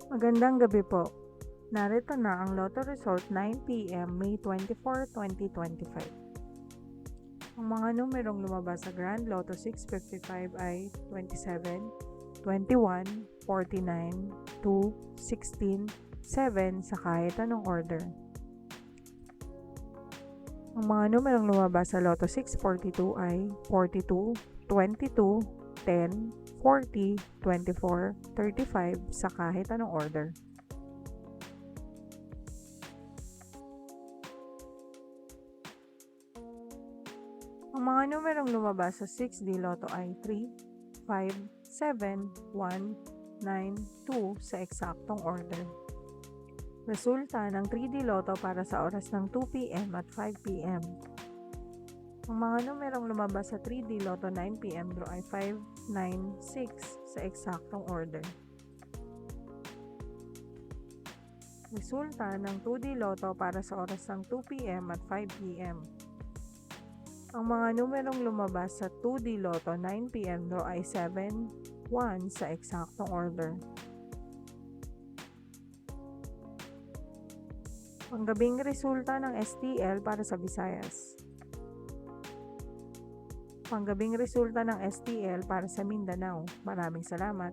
Magandang gabi po. Narito na ang Lotto Result 9 p.m. May 24, 2025. Ang mga numerong lumabas sa Grand Lotto 655 ay 27, 21, 49, 2, 16, 7 sa kahit anong order. Ang mga numerong lumabas sa Lotto 642 ay 42, 22, 10, 40, 24, 35 sa kahit anong order. Ang mga numerong lumabas sa 6D Lotto ay 3, 5, 7, 1, 9, 2 sa eksaktong order. Resulta ng 3D Lotto para sa oras ng 2 p.m. at 5 p.m. Ang mga numerong lumabas sa 3D Lotto 9 p.m. draw ay 5, 9, 6 sa eksaktong order. Resulta ng 2D Lotto para sa oras ng 2 p.m. at 5 p.m. Ang mga numerong lumabas sa 2D Lotto 9 p.m. draw ay 7, 1 sa eksaktong order. Panggabing resulta ng STL para sa Visayas. Panggabing resulta ng STL para sa Mindanao. Maraming salamat.